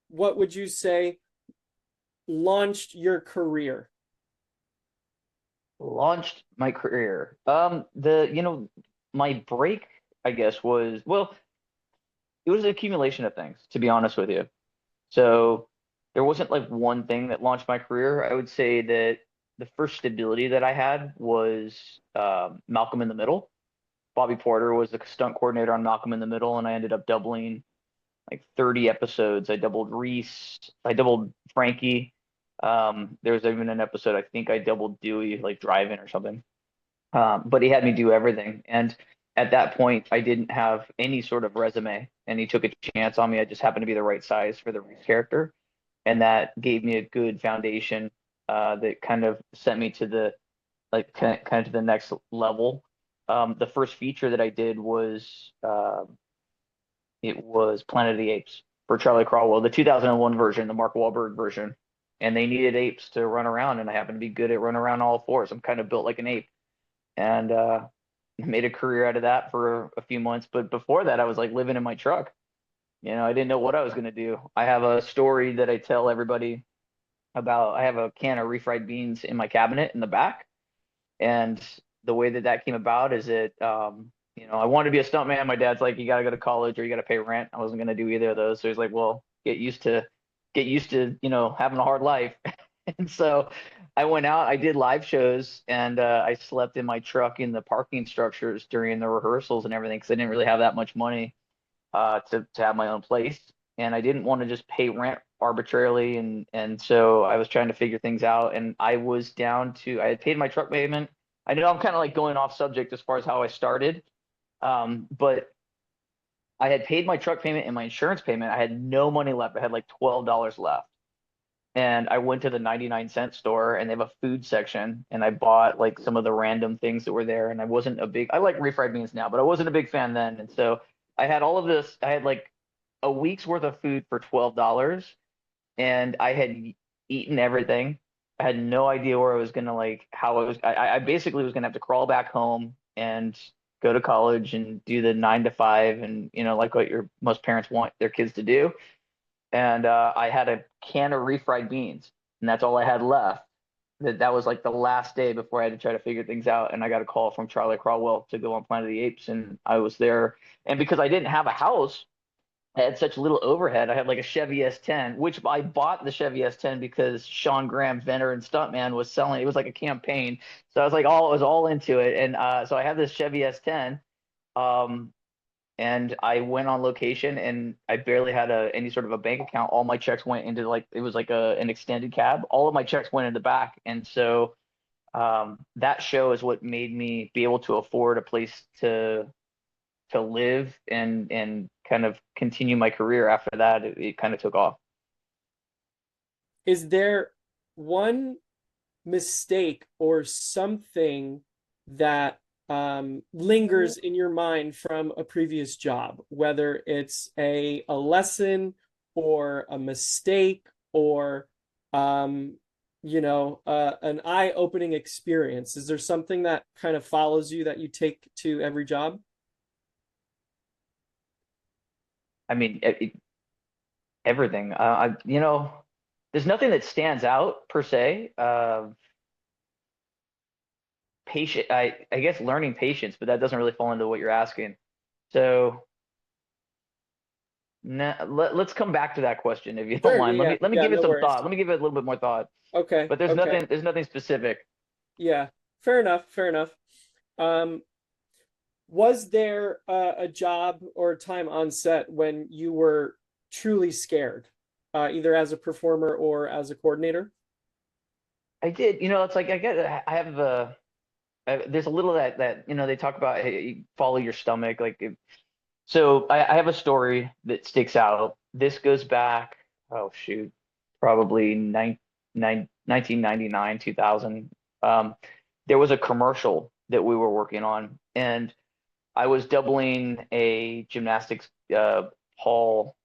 What would you say launched your career? Launched my career. My break, I guess, was, well, it was an accumulation of things, to be honest with you. So there wasn't like one thing that launched my career. I would say that the first stability that I had was Malcolm in the Middle. Bobby Porter was the stunt coordinator on Malcolm in the Middle, and I ended up doubling like 30 episodes. I doubled Reese, I doubled Frankie. There was even an episode I think I doubled Dewey, like driving or something. But he had me do everything. And at that point, I didn't have any sort of resume, and he took a chance on me. I just happened to be the right size for the Reese character, and that gave me a good foundation that kind of sent me to the kind of to the next level. The first feature that I did was it was Planet of the Apes for Charlie Caldwell, the 2001 version, the Mark Wahlberg version, and they needed apes to run around, and I happen to be good at running around all fours. I'm kind of built like an ape, and made a career out of that for a few months. But before that, I was like living in my truck. I didn't know what I was going to do. I have a story that I tell everybody about. I have a can of refried beans in my cabinet in the back, and the way that that came about is that I wanted to be a stuntman. My dad's like, you got to go to college or you got to pay rent. I wasn't going to do either of those. So he's like, well, get used to having a hard life. And so I went out, I did live shows, and I slept in my truck in the parking structures during the rehearsals and everything because I didn't really have that much money to have my own place, and I didn't want to just pay rent arbitrarily, and so I was trying to figure things out, and I had paid my truck payment. I know I'm kind of like going off subject as far as how I started, but I had paid my truck payment and my insurance payment. I had no money left. I had like $12 left. And I went to the 99-cent store and they have a food section and I bought like some of the random things that were there. And I like refried beans now, but I wasn't a big fan then. And so I had all of this. I had like a week's worth of food for $12 and I had eaten everything. I had no idea where I was gonna like how I was. I basically was gonna have to crawl back home and go to college and do the 9 to 5 and like what your most parents want their kids to do. And I had a can of refried beans, and that's all I had left. That was like the last day before I had to try to figure things out. And I got a call from Charlie Caldwell to go on Planet of the Apes, and I was there. And because I didn't have a house, I had such little overhead. I had like a Chevy S10, which I bought the Chevy S10 because Sean Graham, Venner and Stuntman was selling. It was like a campaign, so I was like I was all into it. And so I have this Chevy S10. Um, and I went on location and I barely had any sort of a bank account. All my checks went into like it was like an extended cab. All of my checks went in the back, and so that show is what made me be able to afford a place to live and kind of continue my career after that. It kind of took off. Is there one mistake or something that lingers in your mind from a previous job, whether it's a lesson or a mistake or an eye-opening experience? Is there something that kind of follows you that you take to every job? I mean, everything. There's nothing that stands out per se. I guess learning patience, but that doesn't really fall into what you're asking. So let's come back to that question if you don't Sure, mind. Let yeah, me let me yeah, give it no some worries. thought. Let me give it a little bit more thought. Okay, But there's okay. nothing specific. Yeah, fair enough, fair enough. Um, was there a job or a time on set when you were truly scared, either as a performer or as a coordinator? I did, it's like I have there's a little that they talk about, hey, you follow your stomach so I have a story that sticks out. This goes back, oh shoot, probably 1999, 2000. Um, there was a commercial that we were working on, and I was doubling a gymnastics Paul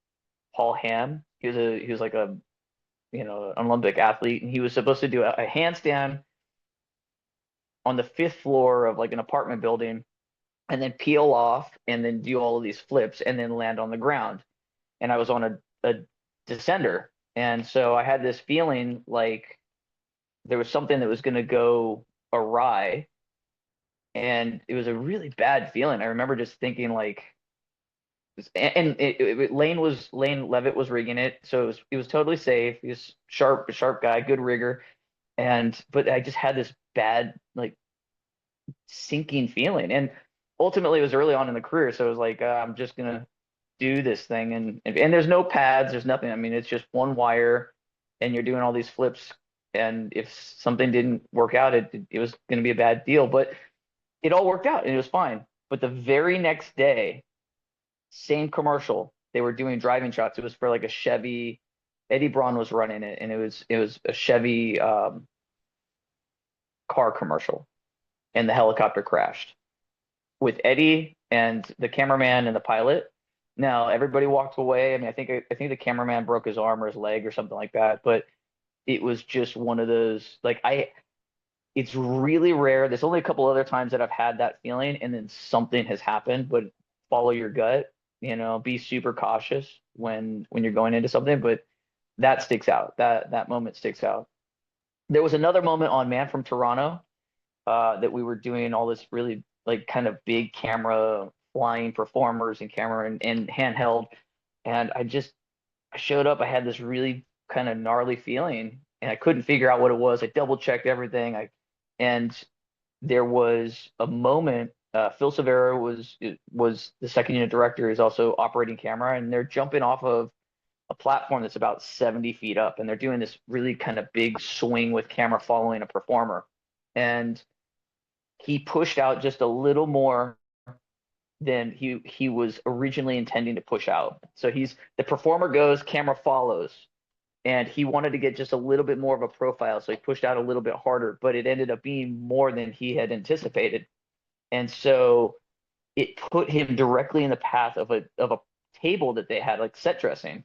Paul Ham. He was like an Olympic athlete, and he was supposed to do a handstand on the fifth floor of like an apartment building, and then peel off and then do all of these flips and then land on the ground. And I was on a descender. And so I had this feeling like there was something that was going to go awry. And it was a really bad feeling. I remember just thinking like, and Lane Levitt was rigging it, so it was totally safe. He was sharp guy, good rigger, and but I just had this bad like sinking feeling, and ultimately it was early on in the career, so it was like I'm just gonna do this thing, and there's no pads, there's nothing. I mean, it's just one wire, and you're doing all these flips, and if something didn't work out, it was gonna be a bad deal, but it all worked out and it was fine. But the very next day, same commercial. They were doing driving shots. It was for like a Chevy. Eddie Braun was running it, and it was a Chevy car commercial, and the helicopter crashed with Eddie and the cameraman and the pilot. Now everybody walked away. I mean, I think the cameraman broke his arm or his leg or something like that. But it was just one of those like I. It's really rare. There's only a couple other times that I've had that feeling, and then something has happened. But follow your gut. Be super cautious when you're going into something. But that sticks out. That moment sticks out. There was another moment on Man from Toronto that we were doing all this really like kind of big camera flying performers and camera and handheld, and I showed up. I had this really kind of gnarly feeling, and I couldn't figure out what it was. I double checked everything. And there was a moment. Phil Severa was the second unit director. Is also operating camera, and they're jumping off of a platform that's about 70 feet up, and they're doing this really kind of big swing with camera following a performer. And he pushed out just a little more than he was originally intending to push out. So the performer goes, camera follows, and he wanted to get just a little bit more of a profile, so he pushed out a little bit harder, but it ended up being more than he had anticipated. And so it put him directly in the path of a table that they had, like set dressing.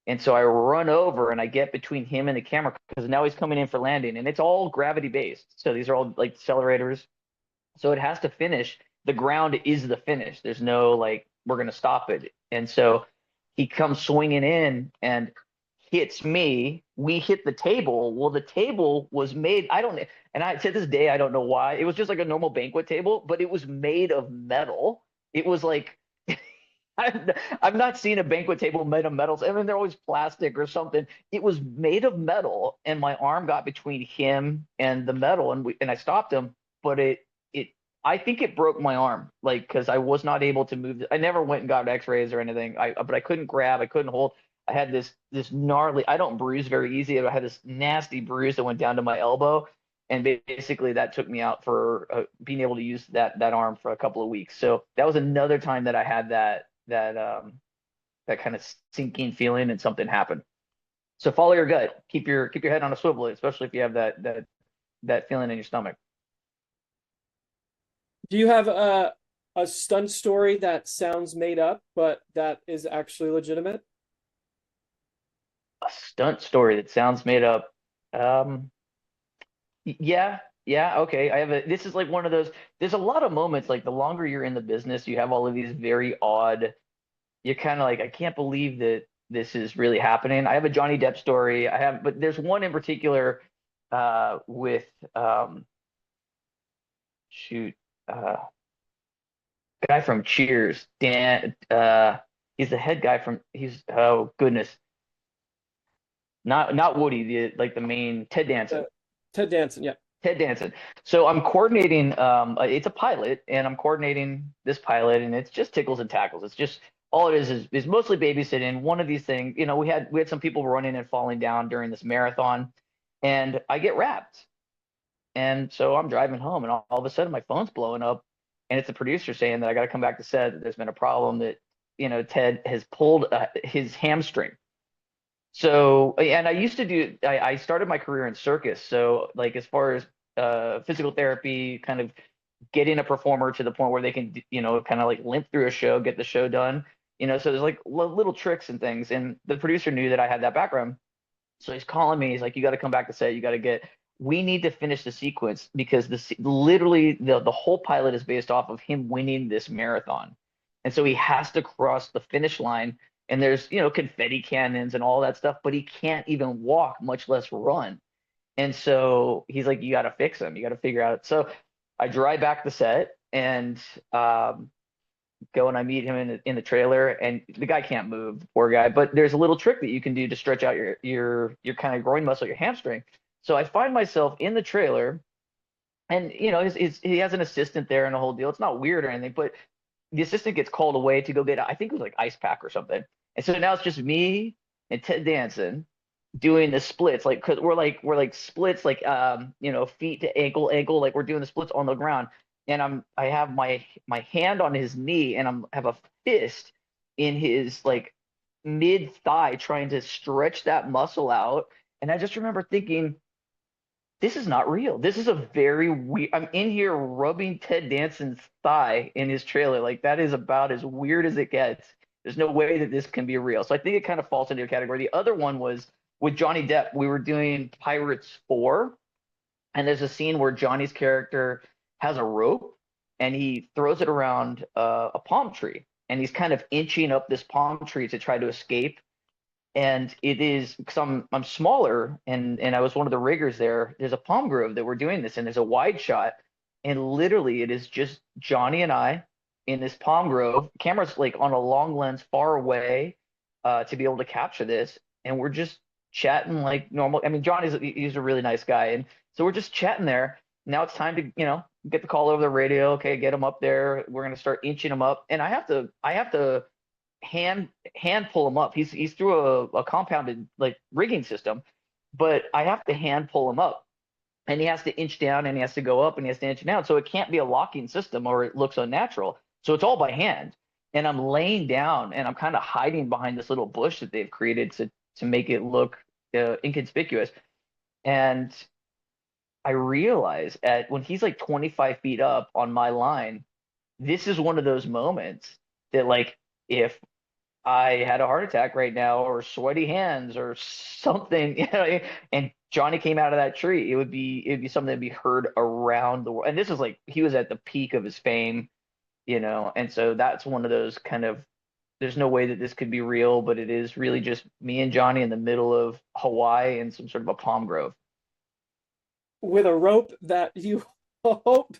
And so I run over and I get between him and the camera because now he's coming in for landing, and it's all gravity based. So these are all like accelerators. So it has to finish. The ground is the finish. There's no like, we're going to stop it. And so he comes swinging in and hits me. We hit the table. Well, the table was made, I don't, and I to this day, I don't know why. It was just like a normal banquet table, but it was made of metal. It was like, I've not seen a banquet table made of metals. I mean, they're always plastic or something. It was made of metal, and my arm got between him and the metal, and I stopped him. But I think it broke my arm, like because I was not able to move. I never went and got X-rays or anything. But I couldn't grab, I couldn't hold. I had this gnarly. I don't bruise very easy. I had this nasty bruise that went down to my elbow, and basically that took me out for being able to use that arm for a couple of weeks. So that was another time that I had that kind of sinking feeling and something happened. So follow your gut. Keep your head on a swivel, especially if you have that feeling in your stomach. Do you have a stunt story that sounds made up, but that is actually legitimate? A stunt story that sounds made up. Um, yeah, yeah, okay. This is like one of those. There's a lot of moments like the longer you're in the business, you have all of these very odd. You're kind of like, I can't believe that this is really happening. I have a Johnny Depp story. But there's one in particular with shoot, uh, guy from Cheers, Dan. He's the head guy from. He's oh goodness, not Woody, the main Ted Uh, Danson. Ted Danson, yeah. Ted Danson. So I'm coordinating. It's a pilot, and I'm coordinating this pilot, and it's just tickles and tackles. It's just all it is mostly babysitting. One of these things, we had some people running and falling down during this marathon, and I get wrapped, and so I'm driving home, and all of a sudden my phone's blowing up, and it's the producer saying that I got to come back to set. That there's been a problem that Ted has pulled his hamstring. So, and I started my career in circus. So, like, as far as physical therapy, kind of getting a performer to the point where they can, kind of like limp through a show, get the show done, so there's like little tricks and things. And the producer knew that I had that background. So he's calling me. He's like, you got to come back to set. You got to get we need to finish the sequence because literally the whole pilot is based off of him winning this marathon. And so he has to cross the finish line and there's, confetti cannons and all that stuff, but he can't even walk, much less run. And so he's like, you got to fix him. You got to figure out. So I drive back the set and go and I meet him in the trailer, and the guy can't move, the poor guy. But there's a little trick that you can do to stretch out your kind of groin muscle, your hamstring. So I find myself in the trailer, and he has an assistant there and a whole deal. It's not weird or anything, but the assistant gets called away to go get, I think it was like ice pack or something. And so now it's just me and Ted Danson doing the splits, like, cause we're like splits, like, feet to ankle, like we're doing the splits on the ground. And I have my hand on his knee, and have a fist in his like mid thigh, trying to stretch that muscle out. And I just remember thinking, this is not real. This is a very weird. I'm in here rubbing Ted Danson's thigh in his trailer. Like, that is about as weird as it gets. There's no way that this can be real. So I think it kind of falls into a category. The other one was with Johnny Depp. We were doing Pirates 4, and there's a scene where Johnny's character has a rope and he throws it around a palm tree, and he's kind of inching up this palm tree to try to escape. And it is, because I'm smaller, and I was one of the riggers there. There's a palm grove that we're doing this in. There's a wide shot, and literally it is just Johnny and I in this palm grove. Camera's like on a long lens far away to be able to capture this, and we're just chatting like normal. I mean, he's a really nice guy, and so we're just chatting there. Now it's time to get the call over the radio. Okay, get him up there. We're gonna start inching him up, and I have to hand pull him up. He's through a compounded like rigging system, but I have to hand pull him up, and he has to inch down, and he has to go up, and he has to inch down. So it can't be a locking system or it looks unnatural. So it's all by hand, and I'm laying down, and I'm kind of hiding behind this little bush that they've created to make it look inconspicuous. And I realize when he's like 25 feet up on my line, this is one of those moments that, like, if I had a heart attack right now, or sweaty hands, or something, and Johnny came out of that tree, it'd be something that'd be heard around the world. And this is like, he was at the peak of his fame, and so that's one of those kind of, there's no way that this could be real, but it is really just me and Johnny in the middle of Hawaii in some sort of a palm grove. With a rope that you hope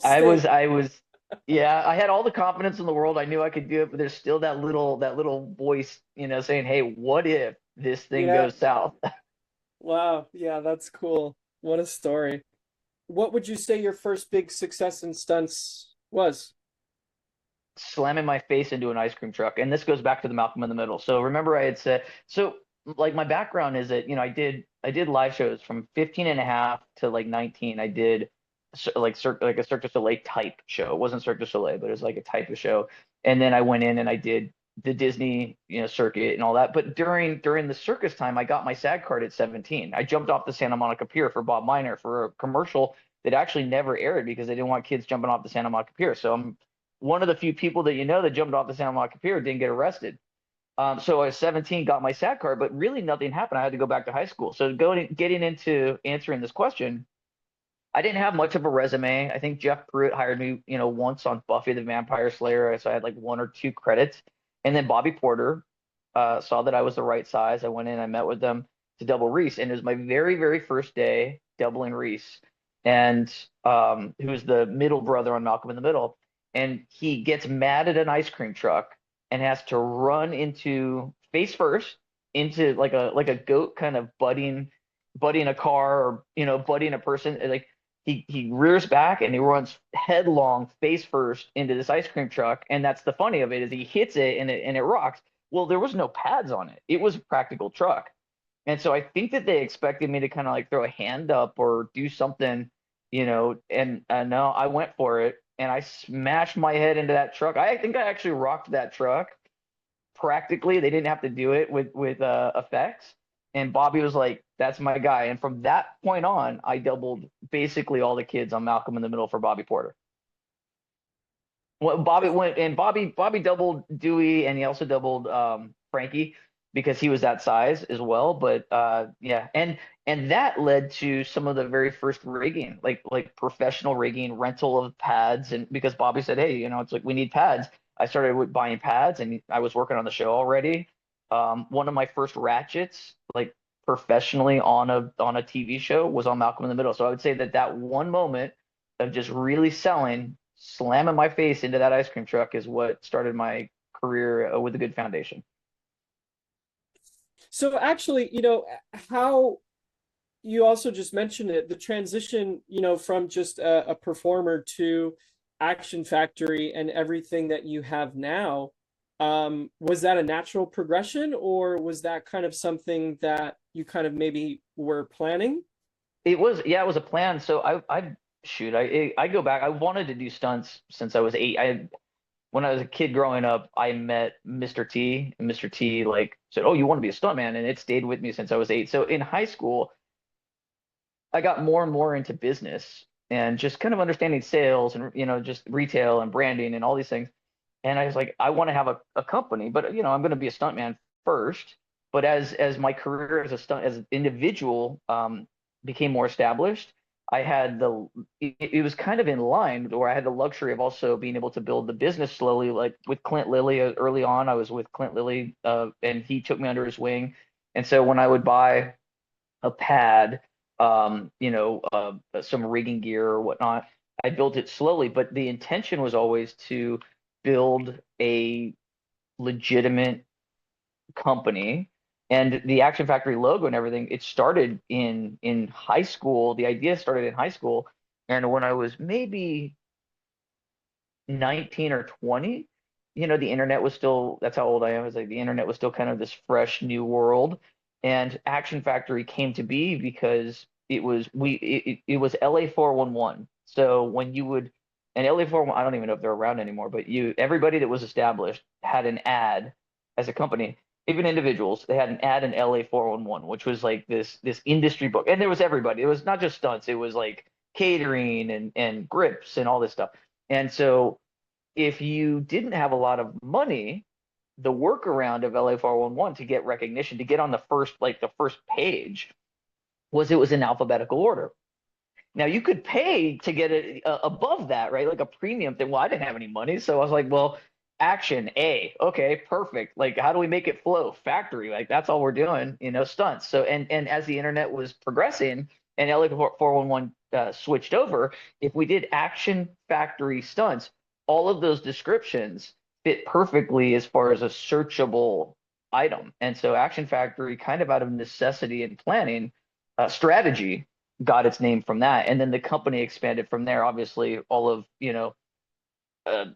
I stay. was, I was, yeah, I had all the confidence in the world. I knew I could do it, but there's still that little voice, saying, "Hey, what if this thing Yeah. goes south?" Wow. Yeah, that's cool. What a story. What would you say your first big success in stunts was? Slamming my face into an ice cream truck. And this goes back to the Malcolm in the Middle. So remember I had said, so like my background is that, I did live shows from 15 and a half to like 19. I did like a Cirque du Soleil type show. It wasn't Cirque du Soleil, but it was like a type of show. And then I went in and I did the Disney, circuit and all that. But during the circus time, I got my SAG card at 17. I jumped off the Santa Monica Pier for Bob Miner for a commercial that actually never aired because they didn't want kids jumping off the Santa Monica Pier. So I'm one of the few people that jumped off the Santa Monica Pier didn't get arrested. So I was 17, got my SAG card, but really nothing happened. I had to go back to high school. So getting into answering this question, I didn't have much of a resume. I think Jeff Pruitt hired me, once on Buffy the Vampire Slayer, so I had like one or two credits. And then Bobby Porter saw that I was the right size. I went in, I met with them to double Reese, and it was my very, very first day doubling Reese, and who's the middle brother on Malcolm in the Middle, and he gets mad at an ice cream truck and has to run into face first into like a goat kind of butting a car, or butting a person. Like, he rears back and he runs headlong face first into this ice cream truck. And that's the funny of it, is he hits it and it rocks. Well, there was no pads on it. It was a practical truck. And so I think that they expected me to kind of like throw a hand up or do something, and no, I went for it and I smashed my head into that truck. I think I actually rocked that truck practically. They didn't have to do it with effects. And Bobby was like, "That's my guy." And from that point on, I doubled basically all the kids on Malcolm in the Middle for Bobby Porter. Well, Bobby doubled Dewey, and he also doubled Frankie. because he was that size as well. But yeah, and that led to some of the very first rigging, like professional rigging, rental of pads, and because Bobby said, hey, it's like we need pads. I started with buying pads, and I was working on the show already. One of my first ratchets, like professionally on a TV show, was on Malcolm in the Middle. So I would say that that one moment of just really selling, slamming my face into that ice cream truck is what started my career with a good foundation. So actually, how you also just mentioned it, the transition, from just a performer to Action Factory and everything that you have now, was that a natural progression, or was that kind of something that you kind of maybe were planning? It was, yeah, it was a plan. So shoot, I go back. I wanted to do stunts since I was 8. When I was a kid growing up, I met Mr. T, and Mr. T like said, "Oh, you want to be a stuntman?" And it stayed with me since I was 8. So in high school, I got more and more into business and just kind of understanding sales and just retail and branding and all these things. And I was like, I want to have a company, but I'm going to be a stuntman first. But as my career as a stunt as an individual became more established, I had it was kind of in line where I had the luxury of also being able to build the business slowly. Like with Clint Lilly early on, I was with Clint Lilly, and he took me under his wing. And so when I would buy a pad, some rigging gear or whatnot, I built it slowly, but the intention was always to build a legitimate company. And the Action Factory logo and everything, it started in high school. The idea started in high school, and when I was maybe 19 or 20, the internet was still, that's how old I am. It's like the internet was still kind of this fresh new world. And Action Factory came to be because it was LA 411. So when you would, and LA 411, I don't even know if they're around anymore, but everybody that was established had an ad as a company, even individuals, they had an ad in LA 411, which was like this industry book. And there was everybody. It was not just stunts, it was like catering and grips and all this stuff. And so if you didn't have a lot of money, the workaround of LA 411 to get recognition, to get on the first page, was it was in alphabetical order. Now you could pay to get it above that, right? Like a premium thing. Well, I didn't have any money, so I was like, well, action A, okay, perfect. Like, how do we make it flow? Factory, like that's all we're doing, stunts. So and as the internet was progressing and LA 411 switched over, if we did action factory stunts, all of those descriptions fit perfectly as far as a searchable item. And so Action Factory, kind of out of necessity and planning, strategy, got its name from that. And then the company expanded from there. Obviously, all of, uh,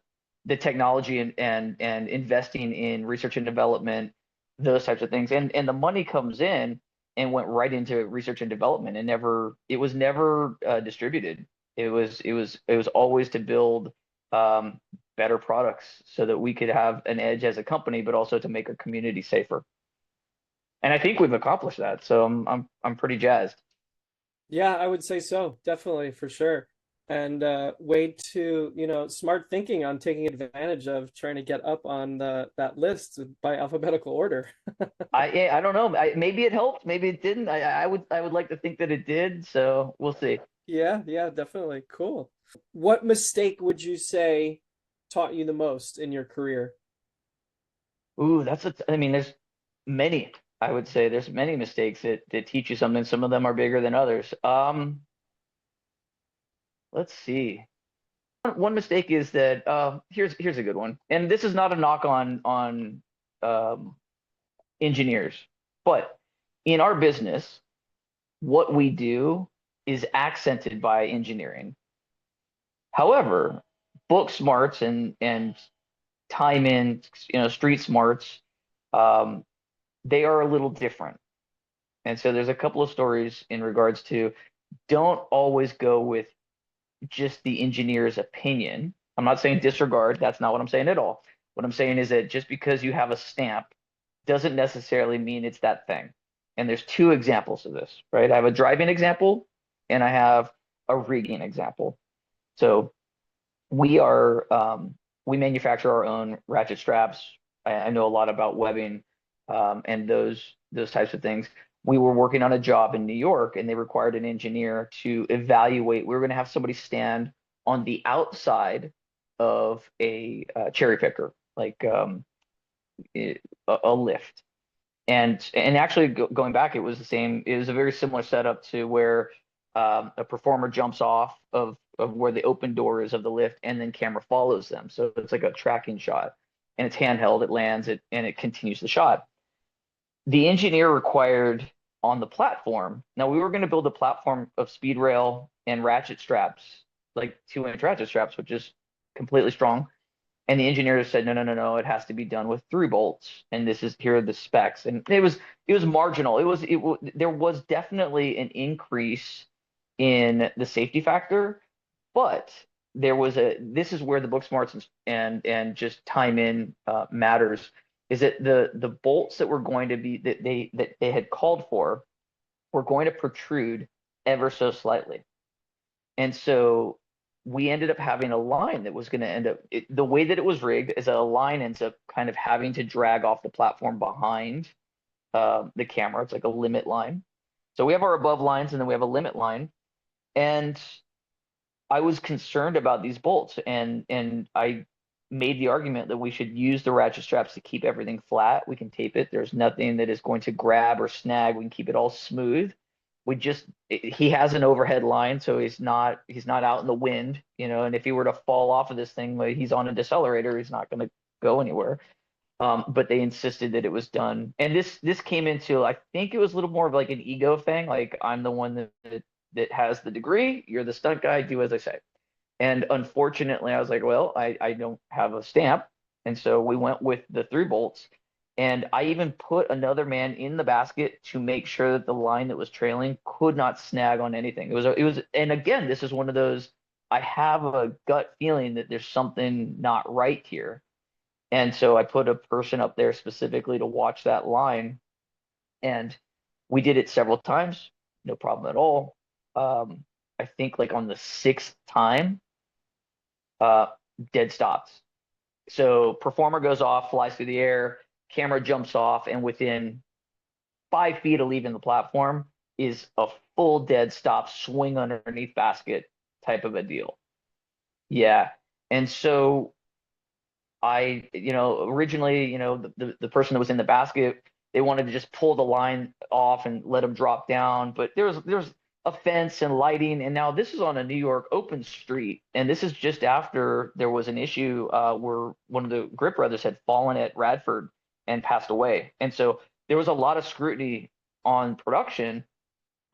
the technology and investing in research and development, those types of things. And the money comes in and went right into research and development, and it was never distributed. It was always to build um, better products so that we could have an edge as a company, but also to make our community safer. And I think we've accomplished that. So I'm pretty jazzed. Yeah, I would say so, definitely, for sure. And way to, smart thinking on taking advantage of trying to get up on that list by alphabetical order. I don't know. Maybe it helped. Maybe it didn't. I would like to think that it did. So we'll see. Yeah, yeah, definitely. Cool. What mistake would you say taught you the most in your career? Ooh, I mean, there's many. I would say there's many mistakes that teach you something. Some of them are bigger than others. Let's see. One mistake is that here's a good one, and this is not a knock on um, engineers, but in our business, what we do is accented by engineering. However, book smarts and time in, street smarts, um, they are a little different. And so there's a couple of stories in regards to don't always go with just the engineer's opinion. I'm not saying disregard, that's not what I'm saying at all. What I'm saying is that just because you have a stamp doesn't necessarily mean it's that thing. And there's two examples of this, right? I have a driving example and I have a rigging example. So we are we manufacture our own ratchet straps. I know a lot about webbing. and those types of things. We were working on a job in New York, and they required an engineer to evaluate. We were going to have somebody stand on the outside of a cherry picker, like a lift. And actually going back, it was the same. It was a very similar setup to where a performer jumps off of where the open door is of the lift, and then camera follows them. So it's like a tracking shot, and it's handheld. It lands it, and it continues the shot. The engineer required on the platform. Now we were going to build a platform of speed rail and ratchet straps, like 2-inch ratchet straps, which is completely strong. And the engineer said, no, no, no, no, it has to be done with 3 bolts, and this is here are the specs. And it was marginal. There was definitely an increase in the safety factor, but there was a this is where the book smarts and just time in matters. Is that the bolts that were going to be that they had called for were going to protrude ever so slightly. And so we ended up having a line that was going to end up the way that it was rigged is a line ends up kind of having to drag off the platform behind the camera. It's like a limit line. So we have our above lines, and then we have a limit line. And I was concerned about these bolts, and I made the argument that we should use the ratchet straps to keep everything flat. We can tape it. There's nothing that is going to grab or snag. We can keep it all smooth. He has an overhead line, so he's not out in the wind, and if he were to fall off of this thing, like he's on a decelerator, he's not going to go anywhere. But they insisted that it was done, and this came into, I think it was a little more of like an ego thing, like I'm the one that has the degree, you're the stunt guy, do as I say. And unfortunately, I was like, well, I don't have a stamp. And so we went with the 3 bolts. And I even put another man in the basket to make sure that the line that was trailing could not snag on anything. And again, this is one of those, I have a gut feeling that there's something not right here. And so I put a person up there specifically to watch that line. And we did it several times, no problem at all. I think like on the 6th time, uh, dead stops. So performer goes off, flies through the air, camera jumps off, and within 5 feet of leaving the platform is a full dead stop, swing underneath basket type of a deal. Yeah. And so originally, the person that was in the basket, they wanted to just pull the line off and let him drop down, but there was a fence and lighting, and now this is on a New York open street, and this is just after there was an issue where one of the Grip brothers had fallen at Radford and passed away, and so there was a lot of scrutiny on production.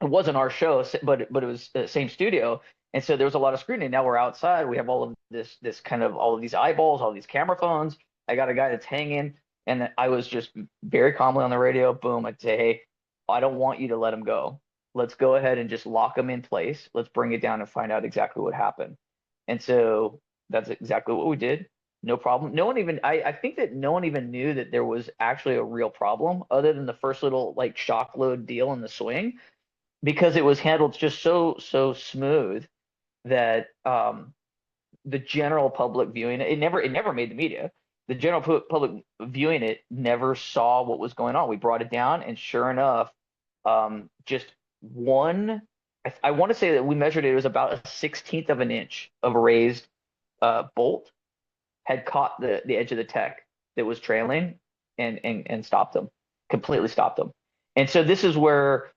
It wasn't our show, but it was the same studio, and so there was a lot of scrutiny. Now we're outside. We have all of this kind of all of these eyeballs, all these camera phones. I got a guy that's hanging, and I was just very calmly on the radio. Boom! I'd say, hey, I don't want you to let him go. Let's go ahead and just lock him in place. Let's bring it down and find out exactly what happened. And so that's exactly what we did. No problem. No one even, I think that no one even knew that there was actually a real problem other than the first little like shock load deal in the swing, because it was handled just so smooth that the general public viewing it, it never made the media. The general public viewing it never saw what was going on. We brought it down, and sure enough, just one, I want to say that we measured it, it was about a 16th of an inch of a raised bolt had caught the edge of the tech that was trailing, and stopped them, completely stopped them. And so this is where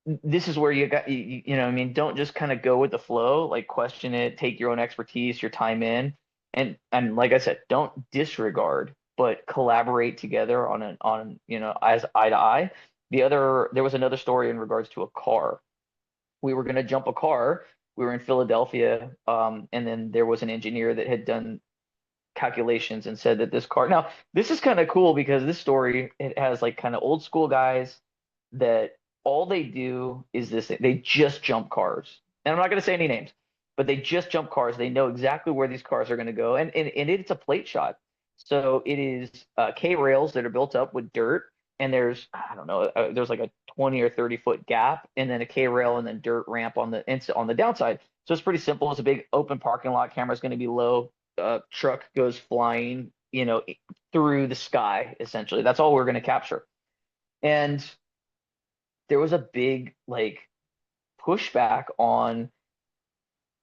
you got I mean, don't just kind of go with the flow, like question it, take your own expertise, your time in, and like I said, don't disregard, but collaborate together on as eye to eye. There was another story in regards to a car. We were going to jump a car. We were in Philadelphia, and then there was an engineer that had done calculations and said that this car. Now, this is kind of cool because this story, it has like kind of old school guys that all they do is this. They just jump cars. And I'm not going to say any names, but they just jump cars. They know exactly where these cars are going to go. And it's a plate shot. So it is K rails that are built up with dirt. And there's, I don't know, there's like a 20 or 30-foot gap, and then a K rail and then dirt ramp on the downside. So it's pretty simple. It's a big open parking lot. Camera's going to be low. Truck goes flying you know, through the sky, essentially. That's all we're going to capture. And there was a big like pushback on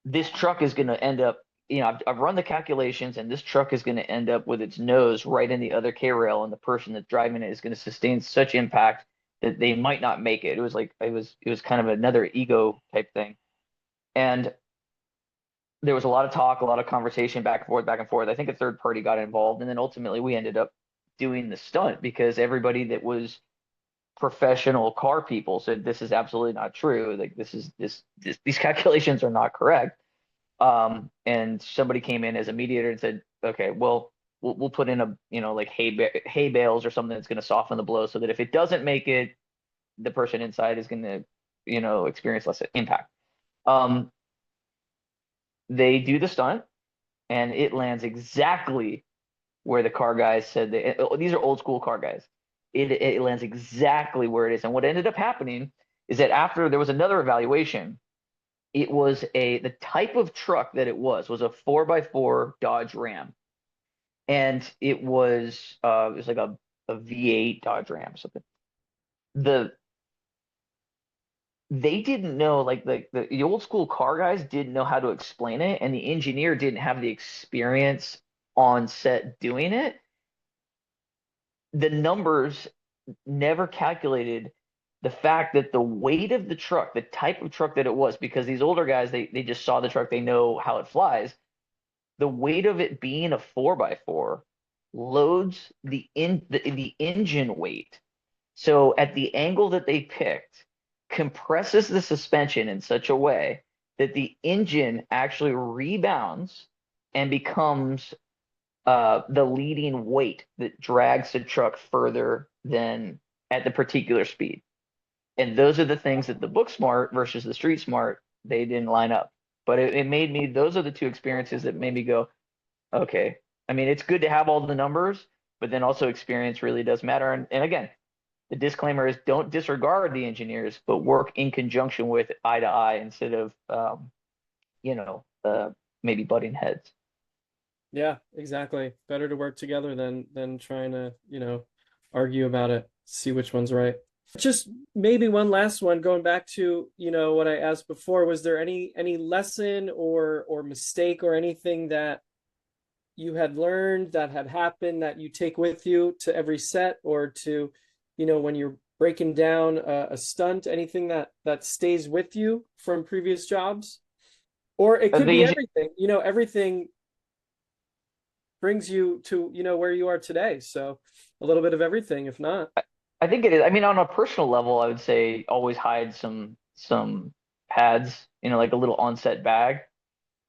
this truck is going to end up, I've run the calculations and this truck is going to end up with its nose right in the other K rail, and the person that's driving it is going to sustain such impact that they might not make it. It was like it was kind of another ego type thing. And there was a lot of talk, a lot of conversation back and forth, back and forth. I think a third party got involved, and then ultimately we ended up doing the stunt because everybody that was professional car people said this is absolutely not true. Like these calculations are not correct. And somebody came in as a mediator and said, okay, well, we'll put in a like hay bales or something that's going to soften the blow so that if it doesn't make it, the person inside is going to experience less impact. Um, they do the stunt and it lands exactly where the car guys said these are old school car guys. It lands exactly where it is. And what ended up happening is that after there was another evaluation, it was the type of truck that it was a 4x4 Dodge Ram. And it was like a V8 Dodge Ram or something. The They didn't know, like the old school car guys didn't know how to explain it, and the engineer didn't have the experience on set doing it. The numbers never calculated the fact that the weight of the truck, the type of truck that it was, because these older guys, they just saw the truck, they know how it flies. The weight of it being a 4x4 loads the engine weight. So at the angle that they picked, compresses the suspension in such a way that the engine actually rebounds and becomes the leading weight that drags the truck further than at the particular speed. And those are the things that the book smart versus the street smart, they didn't line up. But it made me, those are the two experiences that made me go, okay. I mean, it's good to have all the numbers, but then also experience really does matter. And again, the disclaimer is don't disregard the engineers, but work in conjunction with eye to eye instead of, you know, uh, maybe butting heads. Yeah, exactly. Better to work together than trying to, argue about it, see which one's right. Just maybe one last one, going back to, what I asked before, was there any lesson or mistake or anything that you had learned that had happened that you take with you to every set, or to, when you're breaking down a stunt, anything that stays with you from previous jobs? Or it could The be engine, everything, everything brings you to, where you are today. So a little bit of everything, if not. I think it is. I mean, on a personal level, I would say always hide some pads, like a little onset bag,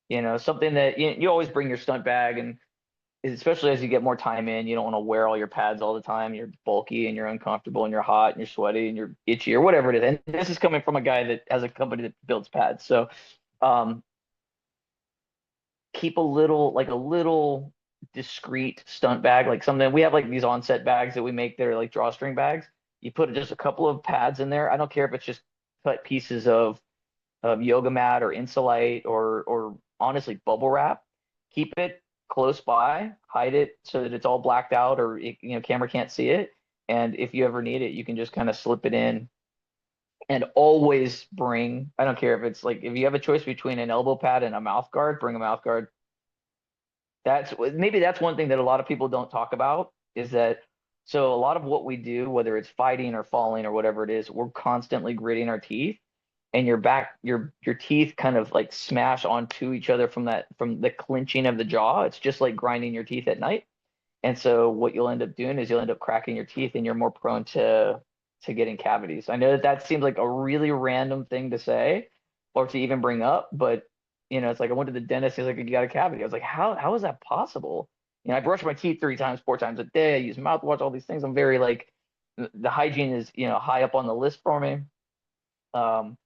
something that you always bring your stunt bag, and especially as you get more time in, you don't want to wear all your pads all the time. You're bulky and you're uncomfortable and you're hot and you're sweaty and you're itchy or whatever it is. And this is coming from a guy that has a company that builds pads. So um, keep a little discreet stunt bag, like something we have like these onset bags that we make that are like drawstring bags. You put just a couple of pads in there. I don't care if it's just cut pieces of yoga mat or insulite or honestly bubble wrap. Keep it close by, hide it so that it's all blacked out or camera can't see it. And if you ever need it, you can just kind of slip it in. And always bring, I don't care if it's like if you have a choice between an elbow pad and a mouth guard, bring a mouth guard. Maybe that's one thing that a lot of people don't talk about is that so a lot of what we do, whether it's fighting or falling or whatever it is, we're constantly gritting our teeth, and your teeth kind of like smash onto each other from the clenching of the jaw. It's just like grinding your teeth at night. And so what you'll end up doing is you'll end up cracking your teeth and you're more prone to getting cavities. I know that that seems like a really random thing to say or to even bring up, but it's like I went to the dentist, he's like, you got a cavity. I was like, how is that possible? I brush my teeth 3 times, 4 times a day. I use mouthwash, all these things. I'm very like the hygiene is, high up on the list for me. Um,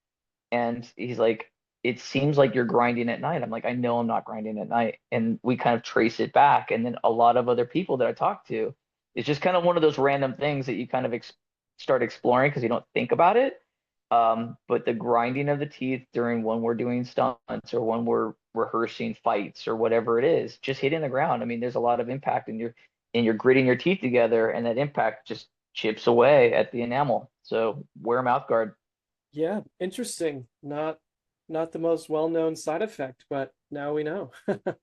and he's like, it seems like you're grinding at night. I'm like, I know I'm not grinding at night. And we kind of trace it back. And then a lot of other people that I talk to, it's just kind of one of those random things that you kind of start exploring because you don't think about it. But the grinding of the teeth during when we're doing stunts or when we're rehearsing fights or whatever it is, just hitting the ground. I mean, there's a lot of impact, and you're gritting your teeth together, and that impact just chips away at the enamel. So wear a mouth guard. Yeah, interesting. Not the most well-known side effect, but now we know.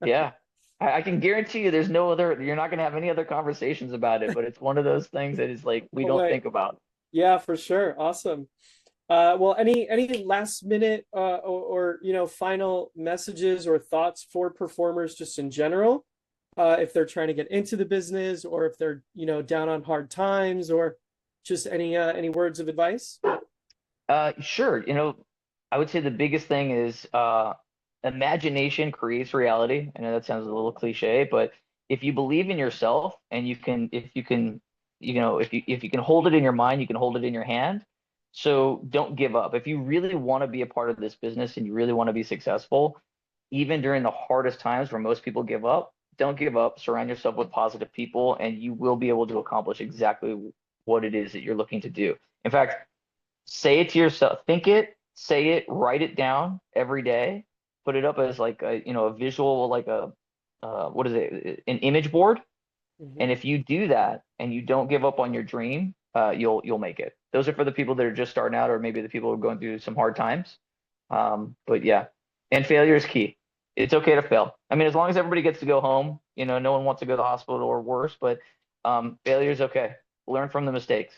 Yeah. I can guarantee you there's no other, you're not going to have any other conversations about it, but it's one of those things that is like we Oh, don't wait. think about. Yeah, for sure. Awesome. Well, any last minute or final messages or thoughts for performers just in general, if they're trying to get into the business or if they're down on hard times or just any words of advice? Sure. I would say the biggest thing is imagination creates reality. I know that sounds a little cliche, but if you believe in yourself and if you can, if you can hold it in your mind, you can hold it in your hand. So don't give up. If you really want to be a part of this business and you really want to be successful, even during the hardest times where most people give up, don't give up. Surround yourself with positive people, and you will be able to accomplish exactly what it is that you're looking to do. In fact, say it to yourself, think it, say it, write it down every day, put it up as like a visual, like a what is it, an image board. And Mhm. if you do that and you don't give up on your dream, you'll make it. Those are for the people that are just starting out, or maybe the people who are going through some hard times. But yeah, and failure is key. It's okay to fail. I mean, as long as everybody gets to go home, no one wants to go to the hospital or worse, but failure is okay. Learn from the mistakes.